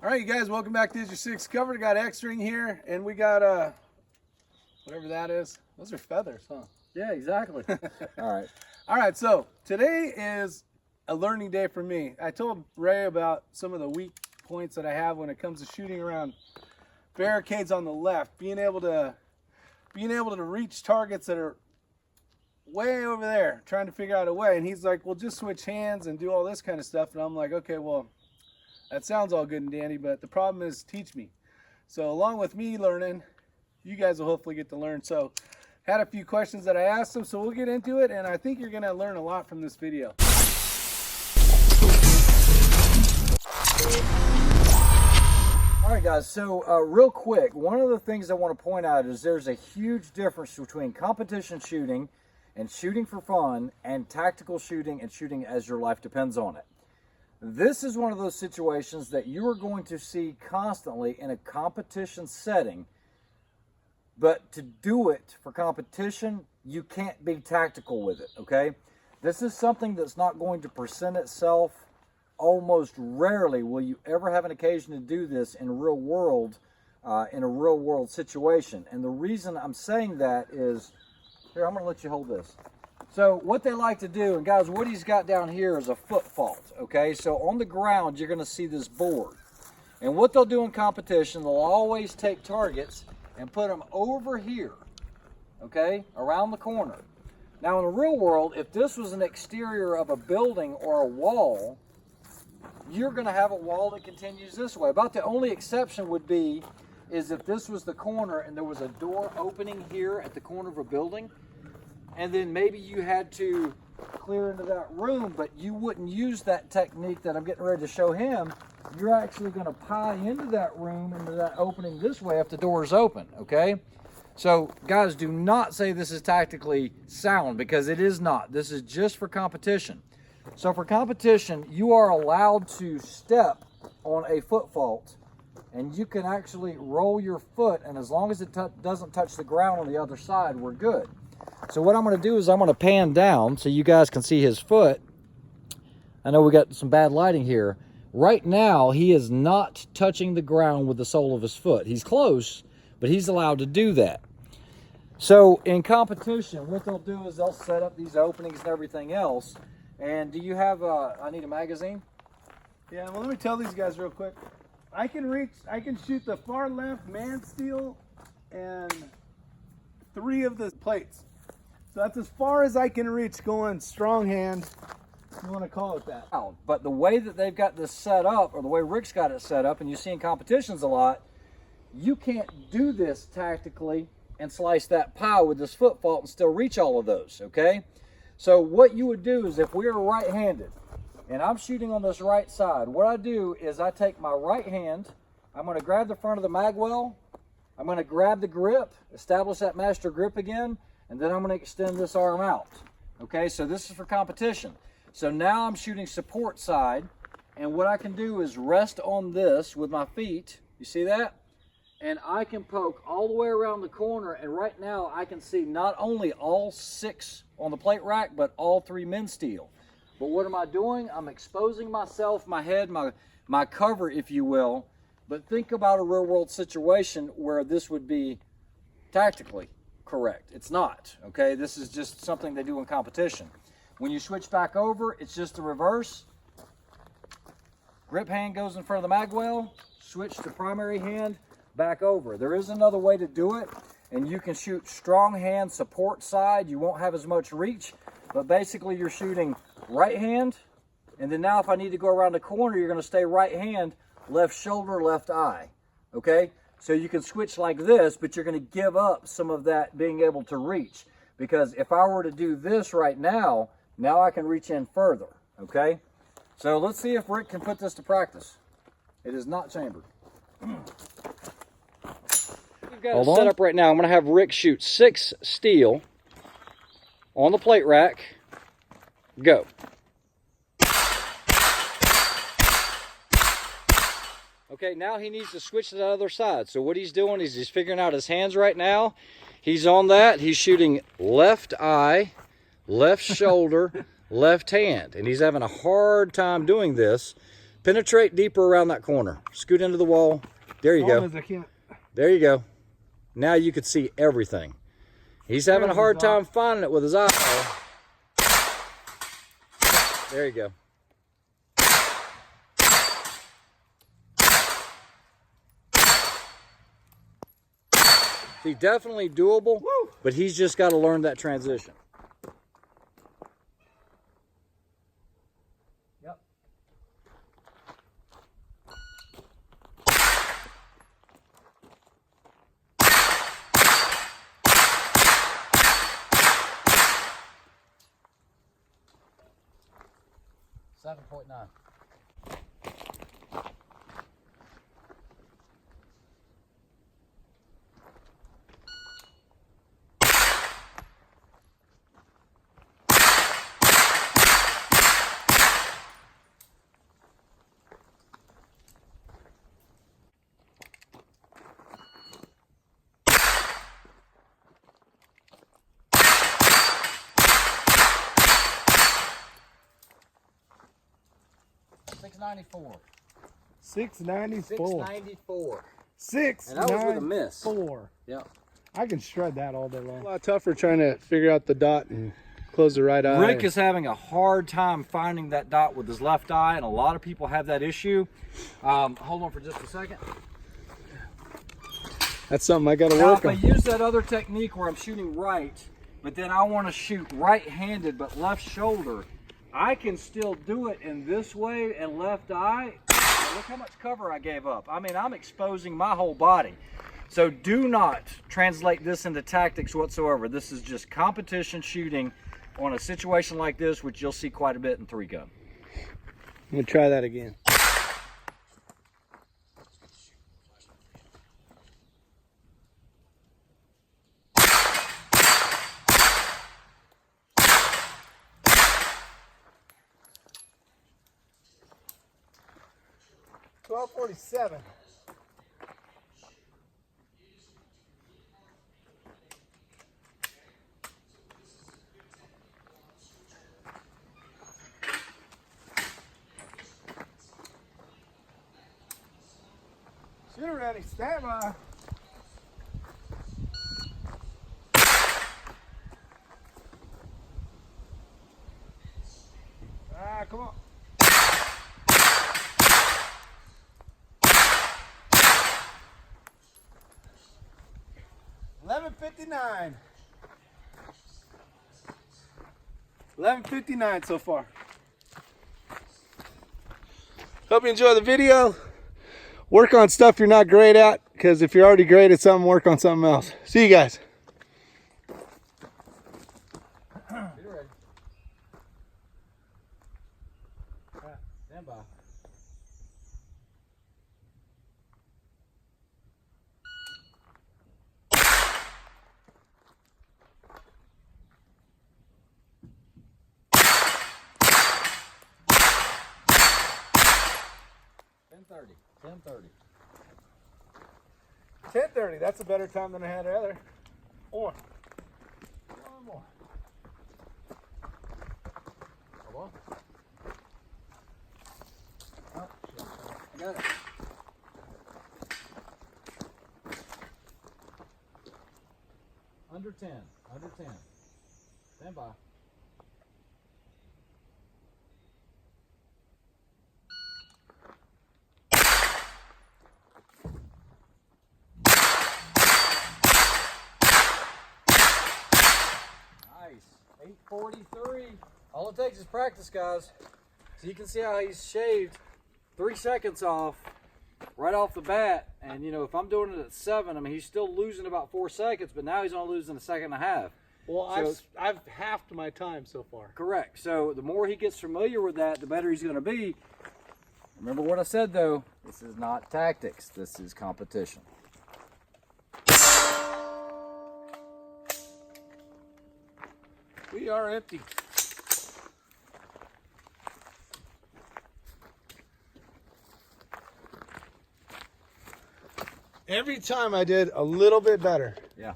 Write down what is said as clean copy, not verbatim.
All right, you guys, welcome back to Is Your Six Covered. I got X-Ring here, and we got whatever that is. Those are feathers, huh? Yeah, exactly. All right, so today is a learning day for me. I told Ray about some of the weak points that I have when it comes to shooting around barricades on the left, being able to reach targets that are way over there, trying to figure out a way. And he's like, well, just switch hands and do all this kind of stuff. And I'm like, okay, well, that sounds all good and dandy, but the problem is teach me. So along with me learning, you guys will hopefully get to learn. So had a few questions that I asked them, so we'll get into it, and I think you're gonna learn a lot from this video. All right, guys, so real quick, one of the things I want to point out is there's a huge difference between competition shooting and shooting for fun and tactical shooting and shooting as your life depends on it. This is one of those situations that you are going to see constantly in a competition setting, but to do it for competition, you can't be tactical with it, okay? This is something that's not going to present itself. Almost rarely will you ever have an occasion to do this in a real world situation. And the reason I'm saying that is, here, I'm gonna let you hold this. So what they like to do, and guys, what he's got down here is a foot fault, okay? So on the ground, you're gonna see this board. And what they'll do in competition, they'll always take targets and put them over here, okay, around the corner. Now in the real world, if this was an exterior of a building or a wall, you're gonna have a wall that continues this way. About the only exception would be is if this was the corner and there was a door opening here at the corner of a building, and then maybe you had to clear into that room, but you wouldn't use that technique that I'm getting ready to show him. You're actually gonna pie into that room, into that opening this way if the door is open, okay? So guys, do not say this is tactically sound, because it is not. This is just for competition. So for competition, you are allowed to step on a foot fault, and you can actually roll your foot, and as long as it doesn't touch the ground on the other side, we're good. So what I'm gonna do is I'm gonna pan down so you guys can see his foot. I know we got some bad lighting here. Right now, he is not touching the ground with the sole of his foot. He's close, but he's allowed to do that. So in competition, what they'll do is they'll set up these openings and everything else. And do you have I need a magazine? Yeah, well, let me tell these guys real quick. I can shoot the far left man steel and 3 of the plates. So that's as far as I can reach going strong hand, if you want to call it that. But the way that they've got this set up, or the way Rick's got it set up, and you see in competitions a lot, you can't do this tactically and slice that pie with this foot fault and still reach all of those, okay? So what you would do is, if we are right-handed and I'm shooting on this right side, what I do is I take my right hand, I'm going to grab the front of the mag well, I'm going to grab the grip, establish that master grip again, and then I'm going to extend this arm out. Okay, so this is for competition. So now I'm shooting support side, and what I can do is rest on this with my feet. You see that? And I can poke all the way around the corner, and right now I can see not only all 6 on the plate rack, but all 3 men steel. But what am I doing? I'm exposing myself, my head, my cover, if you will. But think about a real world situation where this would be tactically correct. It's not, okay? This is just something they do in competition. When you switch back over, it's just the reverse. Grip hand goes in front of the mag well, switch to primary hand, back over. There is another way to do it, and you can shoot strong hand support side. You won't have as much reach, but basically you're shooting right hand, and then now if I need to go around the corner, you're gonna stay right hand, left shoulder, left eye, okay? So you can switch like this, but you're gonna give up some of that being able to reach, because if I were to do this right now, now I can reach in further, okay? So let's see if Rick can put this to practice. It is not chambered. We've got it set up right now. I'm gonna have Rick shoot 6 steel on the plate rack. Go. Okay, now he needs to switch to the other side. So what he's doing is he's figuring out his hands right now. He's on that. He's shooting left eye, left shoulder, left hand. And he's having a hard time doing this penetrate deeper around that corner. Scoot into the wall. There you go. As I can't. There you go. Now you can see everything. He's having a hard time finding it with his eye. There you go. See, definitely doable, but he's just got to learn that transition. Yep. $7.9. $694. 694. $694. 6. And that was with a miss. 4. Yeah. I can shred that all day long. A lot tougher trying to figure out the dot and close the right eye. Rick is having a hard time finding that dot with his left eye, and a lot of people have that issue. Hold on for just a second. That's something I got to Now, work if I on. use that other technique where I'm shooting right, but then I want to shoot right-handed but left shoulder, I can still do it in this way and left eye. Now look how much cover I gave up. I mean, I'm exposing my whole body. So do not translate this into tactics whatsoever. This is just competition shooting on a situation like this, which you'll see quite a bit in 3-gun. I'm going to try that again. $12.47. Shooter ready, stand by. Come on. $11.59. 11.59 so far. Hope you enjoy the video. Work on stuff you're not great at, because if you're already great at something, work on something else. See you guys. Stand by. $10.30. 10:30. That's a better time than I had earlier. One more. Come on. Oh, shit. I got it. Under 10. Under 10. Stand by. Nice. 8:43. All it takes is practice, guys. So you can see how he's shaved 3 seconds off right off the bat. And you know, if I'm doing it at 7, I mean, he's still losing about 4 seconds, but now he's only losing a second and a half. Well, So- I've halved my time so far. Correct. So the more he gets familiar with that, the better he's going to be. Remember what I said, though. This is not tactics. This is competition. We are empty. Every time I did a little bit better. Yeah.